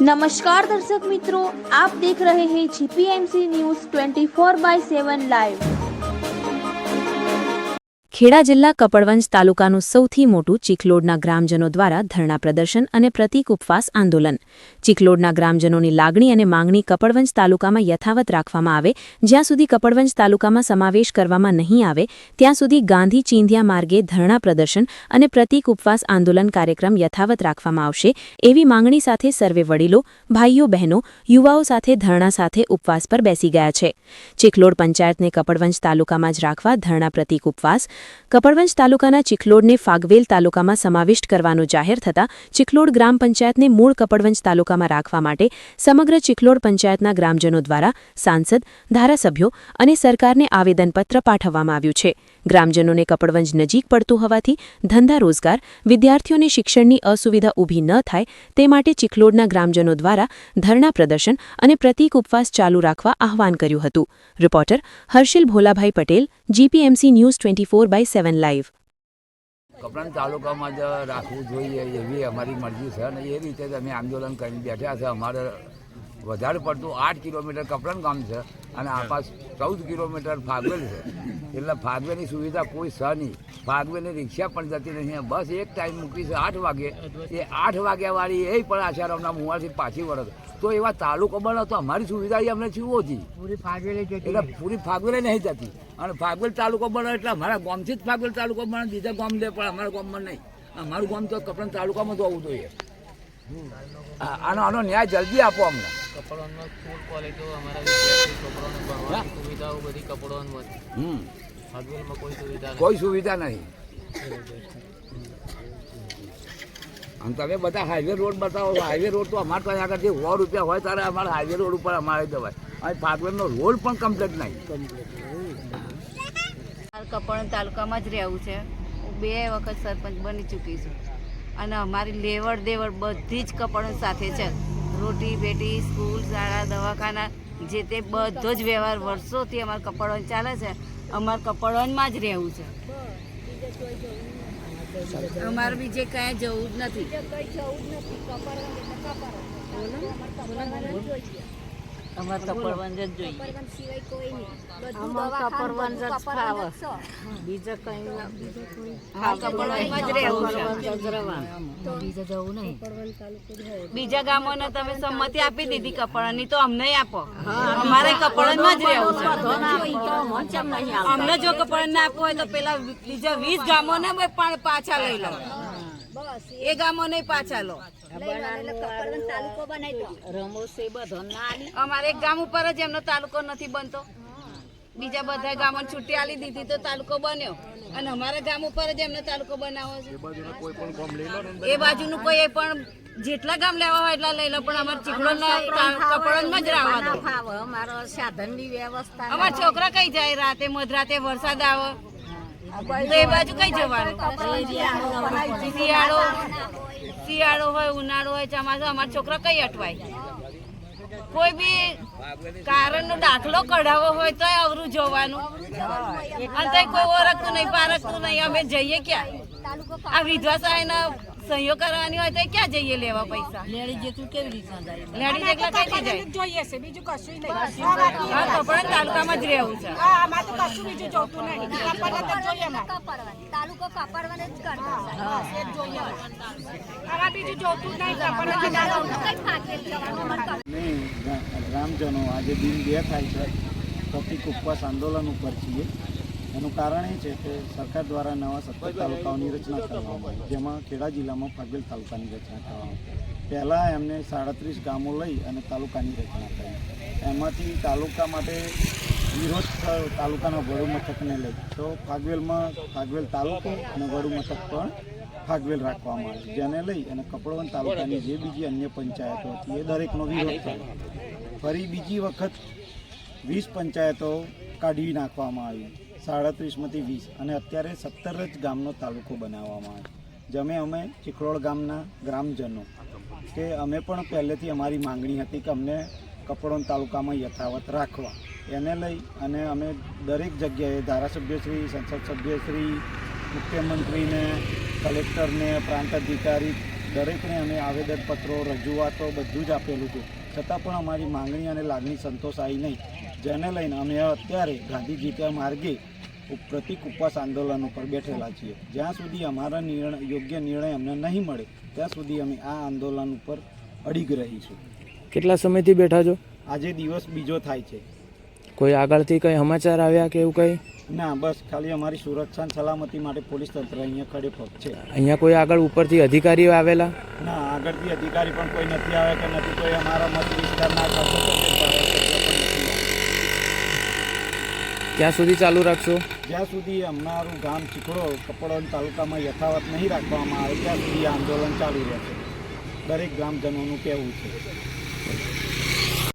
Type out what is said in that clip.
नमस्कार दर्शक मित्रों, आप देख रहे हैं जीपीएमसी न्यूज़ 24/7 लाइव। ખેડા જિલ્લા કપડવંજ તાલુકાનું સૌથી મોટું ચીખલોડના ગ્રામજનો દ્વારા ધરણા પ્રદર્શન અને પ્રતિક ઉપવાસ આંદોલન। ચીખલોડના ગ્રામજનોની લાગણી અને માંગણી કપડવંજ તાલુકામાં યથાવત રાખવામાં આવે, જ્યાં સુધી કપડવંજ તાલુકામાં સમાવેશ કરવામાં નહીં આવે ત્યાં સુધી ગાંધી ચિંધ્યા માર્ગે ધરણા પ્રદર્શન અને પ્રતિક ઉપવાસ આંદોલન કાર્યક્રમ યથાવત રાખવામાં આવશે, એવી માંગણી સાથે સર્વે વડીલો, ભાઈઓ બહેનો, યુવાઓ સાથે ધરણા સાથે ઉપવાસ પર બેસી ગયા છે। ચીખલોડ પંચાયતને કપડવંજ તાલુકામાં જ રાખવા ધરણા પ્રતિક ઉપવાસ। કપડવંજ તાલુકાના ચીખલોડને ફાગવેલ તાલુકામાં સમાવિષ્ટ કરવાનું જાહેર થતાં ચીખલોડ ગ્રામ પંચાયતને મૂળ કપડવંજ તાલુકામાં રાખવા માટે સમગ્ર ચીખલોડ પંચાયતના ગ્રામજનો દ્વારા સાંસદ, ધારાસભ્યો અને સરકારને આવેદનપત્ર પાઠવવામાં આવ્યું છે। ગ્રામજનોને કપડવંજ નજીક પડતું હોવાથી ધંધા રોજગાર, વિદ્યાર્થીઓને શિક્ષણની અસુવિધા ઊભી ન થાય તે માટે ચીખલોડના ગ્રામજનો દ્વારા ધરણા પ્રદર્શન અને પ્રતિક ઉપવાસ ચાલુ રાખવા આહવાન કર્યું હતું। Reporter Harshil Bholabhai Patel, GPMC news 24/7 live. Kapadvanj તાલુકામાં જ રાખવું જોઈએ એવી અમારી મરજી છે અને એ રીતે જ અમે આંદોલન કરી બેઠા છે। અમારે વધારે પડતું 8 કિલોમીટર કપડવંજ ગામ છે અને આસપાસ 14 કિલોમીટર ફાગવેલ છે, એટલે ફાગવેલની સુવિધા કોઈ છે નહીં। ફાગવેલની રિક્ષા પણ જતી નહીં, બસ એક ટાઈમ મૂકી છે 8 વાગે, એ 8 વાગ્યાવાળી એ પણ આશારામના મુવાથી પાછી વળત, તો એવા તાલુકો બનો તો અમારી સુવિધા અમને શું ઓછી, એટલે પૂરી ફાગવેલે નહીં જતી અને ફાગવેલ તાલુકો બનો એટલે અમારા ગામથી જ ફાગવેલ તાલુકો બને, બીજા ગામ દે પણ અમારા ગામમાં નહીં। અમારું ગામ તો કપડવંજ તાલુકામાં જ હોવું જોઈએ। આનો ન્યાય જલ્દી આપો અમને। કપડવંજમાં સ્કૂલ, કોલેજો, અમારા વિદ્યાર્થી છોકરાઓને ભણવાની સુવિધાઓ બધી કપડવંજમાં, ફાગવેલમાં કોઈ સુવિધા નહીં। અને તમે બધા હાઈવે રોડ બતાવો, હાઈવે રોડ તો અમારે ત્યાં આગળ જે 100 રૂપિયા હોય ત્યારે અમારે હાઈવે રોડ ઉપર અમારે જવાય, અને ફાગવેલનો રોડ પણ કમ્પ્લીટ નહીં। કપડવંજ તાલુકામાં જ રહેવું છે। હું 2 વખત સરપંચ બની ચૂકી છું અને અમારી લેવડ દેવડ બધી જ કપડવંજ સાથે છે। રોટી બેટી, સ્કૂલ, શાળા, દવાખાના, જે તે બધો જ વ્યવહાર વર્ષોથી અમારે કપડવંજ ચાલે છે। અમારે કપડવંજમાં જ રહેવું છે, અમારે બીજે ક્યાંય જવું જ નથી। અમારે કપડવંજ જ જોઈએ, કપડવંજ જ ફાવે, બીજા કઈ કપડવંજમાં જ રહેવું છે, બીજા જવું નહીં। બીજા ગામોને તમે સંમતિ આપી દીધી કપડવંજની, તો અમને આપો, અમારે કપડવંજમાં જ રહેવું છે। અમને જો કપડવંજ ના આપવું હોય તો પેલા બીજા 20 ગામોને પાછા લઈ લો, એ ગામો નહીં પાછા લો। અમારે એક ગામ ઉપર જ એમનો તાલુકો નથી બનતો, બીજા બધા ગામોને છૂટી આલી દીધી તો તાલુકો બન્યો, અને અમારા ગામ ઉપર જ એમનો તાલુકો બનાવો છે। એ બાજુનું કોઈ પણ જેટલા ગામ લેવા હોય એટલા લઈ લો, પણ અમારે ચીખલોડના કપડવંજમાં જ રહેવા દો। અમારો સાધનની વ્યવસ્થા, અમારા છોકરા કઈ જાય રાતે મધરાતે વરસાદ આવે તો એ બાજુ કઈ જવાનું? શિયાળો હોય, ઉનાળો હોય, ચોમાસું, અમારા છોકરા કઈ અટવાય? કોઈ બી કારણનો દાખલો કઢાવવો હોય તો અવરું જોવાનું, અને તો કોઈ ઓળખતું નહીં, પારખતું નહીં, અમે જઈએ ક્યાં? આ વિધવા સહાયના સહીઓ કરવાની હોય તો ક્યાં જઈએ લેવા પૈસા? લેડી જેટલું કેવી રીતના જાય? લેડી જેટલા કઈ જાય? જોઈએ છે, બીજું કશું નહીં। કપડવંજ તાલુકામાં જ રહેવું છે, આમાં તો કશું બીજું જોતું નહીં, તાલુકો કપડવંજ જ કરતા, આમાં બીજું જોતું નહીં। ગ્રામજનો આજે દિન 2 થાય છે પ્રતિક ઉપવાસ આંદોલન ઉપર છીએ। એનું કારણ એ છે કે સરકાર દ્વારા નવા 17 તાલુકાઓની રચના કરવામાં આવી, જેમાં ખેડા જિલ્લામાં ફાગવેલ તાલુકાની રચના કરવામાં આવી। પહેલાં એમને 37 ગામો લઈ અને તાલુકાની રચના કરી, એમાંથી તાલુકા માટે વિરોધ થયો તાલુકાના વડુ મથકને લઈ, તો ફાગવેલમાં ફાગવેલ તાલુકો અને વડુ મથક પણ ફાગવેલ રાખવામાં આવે, જેને લઈ અને કપડવંજ તાલુકાની જે બીજી અન્ય પંચાયતો હતી એ દરેકનો વિરોધ થયો। ફરી બીજી વખત 20 પંચાયતો કાઢી નાખવામાં આવી, 37માંથી 20, અને અત્યારે 17 જ ગામનો તાલુકો બનાવવામાં આવે। જેમે અમે ચીખલોડ ગામના ગ્રામજનો કે અમે પણ પહેલેથી અમારી માંગણી હતી કે અમને કપડવંજ તાલુકામાં યથાવત રાખવા, એને લઈ અને અમે દરેક જગ્યાએ ધારાસભ્યશ્રી, સંસદ સભ્યશ્રી, મુખ્યમંત્રીને, કલેક્ટરને, પ્રાંત અધિકારી દરેકને અમે આવેદનપત્રો રજૂઆતો બધું જ આપેલું છે, છતાં પણ અમારી માંગણી અને લાગણી સંતોષાઈ નહીં, જેને લઈને અમે અત્યારે ગાંધીજી કે માર્ગે પ્રતિક ઉપવાસ આંદોલન ઉપર બેઠેલા છીએ. જ્યાં સુધી અમારા યોગ્ય નિર્ણય અમને નહીં મળે ત્યાં સુધી અમે આ આંદોલન ઉપર અડીગ રહીશું. કેટલા સમયથી બેઠા છો? આજે દિવસ બીજો થાય છે. કોઈ આગળથી કંઈ સમાચાર આવ્યા કે એવું કંઈ? ના, બસ ખાલી અમારી સુરક્ષા અને સલામતી માટે પોલીસ તંત્ર અહીંયા ખડેપગ છે. અહીંયા કોઈ આગળ ઉપરથી અધિકારીઓ આવેલા? ના, આગળથી અધિકારી પણ કોઈ નથી આવે કે નથી કોઈ અમારા મત વિસ્તારના ખાતો ક્યાં સુધી ચાલુ રાખશો? જ્યાં સુધી અમારું ગામ ચીખલોડ કપડવંજ તાલુકામાં યથાવત નહીં રાખવામાં આવે ત્યાં સુધી આંદોલન ચાલુ રહેશે, દરેક ગ્રામજનોનું કહેવું છે.